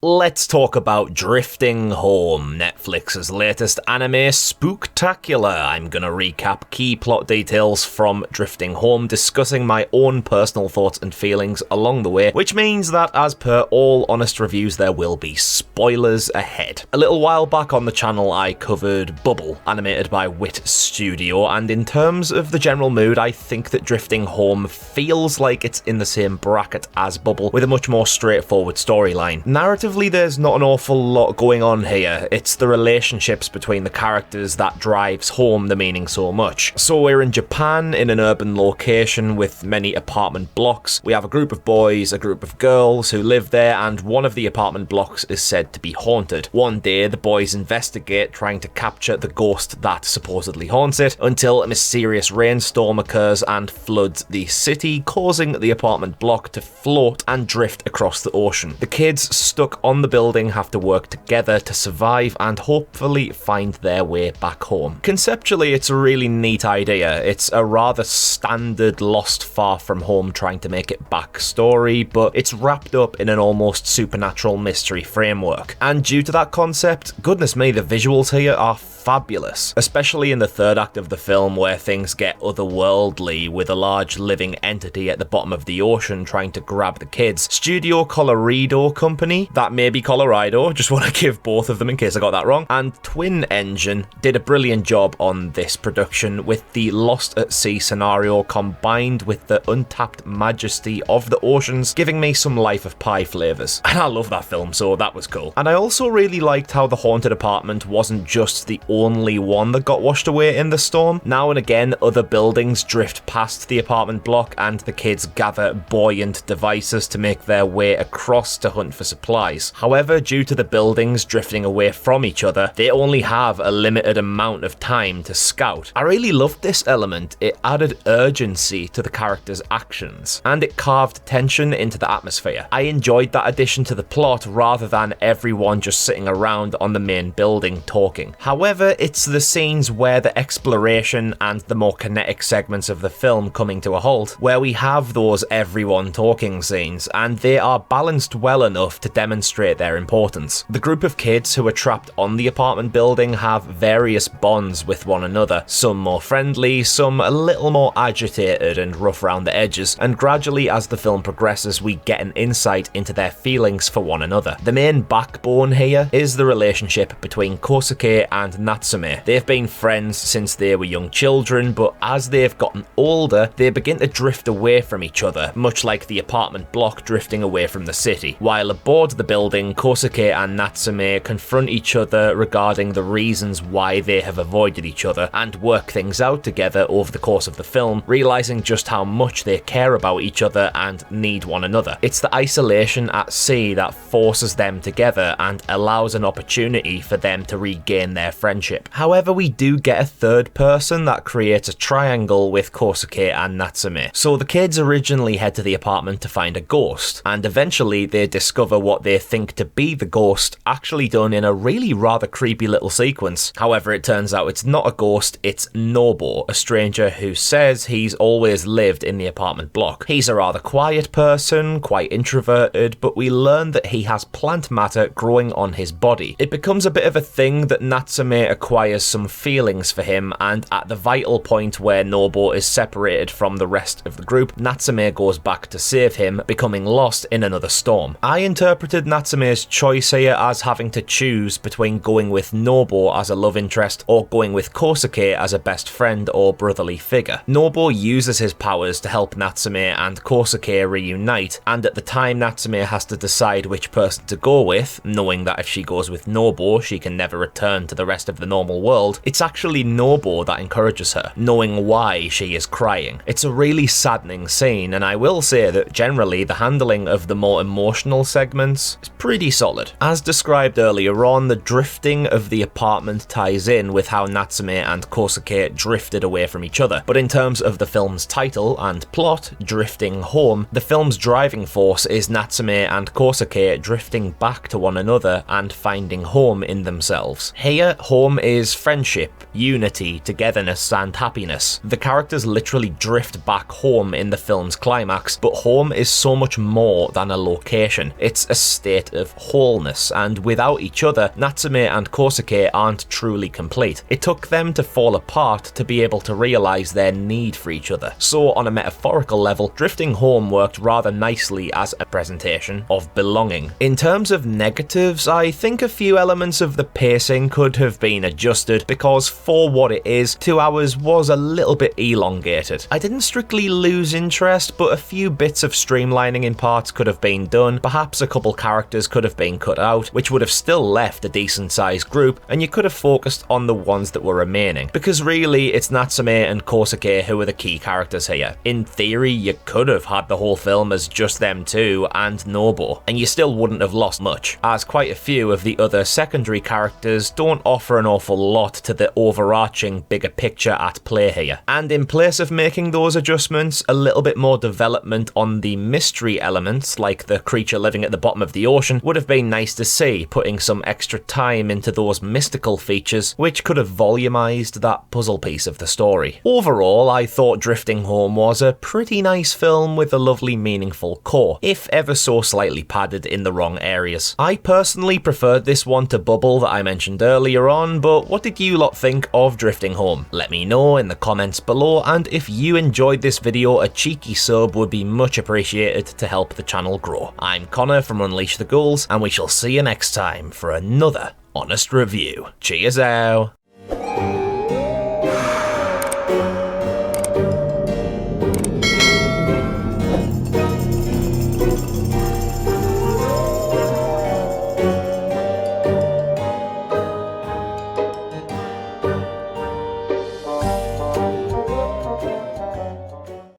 Let's talk about Drifting Home, Netflix's latest anime spooktacular. I'm gonna recap key plot details from Drifting Home, discussing my own personal thoughts and feelings along the way, which means that, as per all honest reviews, there will be spoilers ahead. A little while back on the channel I covered Bubble, animated by Wit Studio, and in terms of the general mood, I think that Drifting Home feels like it's in the same bracket as Bubble, with a much more straightforward storyline. Narratively, there's not an awful lot going on here. It's the relationships between the characters that drives home the meaning so much. So we're in Japan, in an urban location with many apartment blocks. We have a group of boys, a group of girls who live there, and one of the apartment blocks is said to be haunted. One day, the boys investigate, trying to capture the ghost that supposedly haunts it, until a mysterious rainstorm occurs and floods the city, causing the apartment block to float and drift across the ocean. The kids stuck on the building have to work together to survive and hopefully find their way back home. Conceptually, it's a really neat idea. It's a rather standard Lost Far From Home trying to make it back story, but it's wrapped up in an almost supernatural mystery framework. And due to that concept, goodness me, the visuals here are fabulous, especially in the third act of the film where things get otherworldly with a large living entity at the bottom of the ocean trying to grab the kids. Studio Colorido Co, that may be Colorado, just want to give both of them in case I got that wrong, and Twin Engine did a brilliant job on this production with the Lost at Sea scenario combined with the untapped majesty of the oceans, giving me some Life of Pi flavours. And I love that film, so that was cool. And I also really liked how the haunted apartment wasn't just the only one that got washed away in the storm. Now and again, other buildings drift past the apartment block and the kids gather buoyant devices to make their way across to hunt for supplies. However, due to the buildings drifting away from each other, they only have a limited amount of time to scout. I really loved this element. It added urgency to the characters' actions, and it carved tension into the atmosphere. I enjoyed that addition to the plot rather than everyone just sitting around on the main building talking. However, it's the scenes where the exploration and the more kinetic segments of the film coming to a halt, where we have those everyone talking scenes, and they are balanced well enough to demonstrate their importance. The group of kids who are trapped on the apartment building have various bonds with one another, some more friendly, some a little more agitated and rough around the edges, and gradually as the film progresses we get an insight into their feelings for one another. The main backbone here is the relationship between Kosuke and Natsume. They've been friends since they were young children, but as they've gotten older, they begin to drift away from each other, much like the apartment block drifting away from the city. While aboard the building, Kosuke and Natsume confront each other regarding the reasons why they have avoided each other and work things out together over the course of the film, realizing just how much they care about each other and need one another. It's the isolation at sea that forces them together and allows an opportunity for them to regain their friendship. However, we do get a third person that creates a triangle with Kosuke and Natsume. So the kids originally head to the apartment to find a ghost, and eventually they discover what they think to be the ghost, actually done in a really rather creepy little sequence. However, it turns out it's not a ghost, it's Nobo, a stranger who says he's always lived in the apartment block. He's a rather quiet person, quite introverted, but we learn that he has plant matter growing on his body. It becomes a bit of a thing that Natsume acquires some feelings for him, and at the vital point where Nobo is separated from the rest of the group, Natsume goes back to save him, becoming lost in another storm. I interpreted Natsume's choice here as having to choose between going with Nobo as a love interest or going with Kosuke as a best friend or brotherly figure. Nobo uses his powers to help Natsume and Kosuke reunite, and at the time Natsume has to decide which person to go with, knowing that if she goes with Nobo, she can never return to the rest of the normal world. It's actually Nobo that encourages her, knowing why she is crying. It's a really saddening scene, and I will say that generally the handling of the more emotional segments is pretty solid. As described earlier on, the drifting of the apartment ties in with how Natsume and Kosuke drifted away from each other, but in terms of the film's title and plot, Drifting Home, the film's driving force is Natsume and Kosuke drifting back to one another and finding home in themselves. Here, home Home is friendship, unity, togetherness, and happiness. The characters literally drift back home in the film's climax, but home is so much more than a location. It's a state of wholeness, and without each other, Natsume and Kosuke aren't truly complete. It took them to fall apart to be able to realize their need for each other. So on a metaphorical level, Drifting Home worked rather nicely as a presentation of belonging. In terms of negatives, I think a few elements of the pacing could have been adjusted, because for what it is, 2 hours was a little bit elongated. I didn't strictly lose interest, but a few bits of streamlining in parts could have been done. Perhaps a couple characters could have been cut out, which would have still left a decent sized group, and you could have focused on the ones that were remaining. Because really, it's Natsume and Kosuke who are the key characters here. In theory, you could have had the whole film as just them two and Nobu, and you still wouldn't have lost much, as quite a few of the other secondary characters don't offer an awful lot to the overarching bigger picture at play here. And in place of making those adjustments, a little bit more development on the mystery elements, like the creature living at the bottom of the ocean, would have been nice to see, putting some extra time into those mystical features, which could have volumized that puzzle piece of the story. Overall, I thought Drifting Home was a pretty nice film with a lovely meaningful core, if ever so slightly padded in the wrong areas. I personally preferred this one to Bubble that I mentioned earlier on, but what did you lot think of Drifting Home? Let me know in the comments below, and if you enjoyed this video, a cheeky sub would be much appreciated to help the channel grow. I'm Connor from Unleash the Ghouls, and we shall see you next time for another honest review. Cheers out!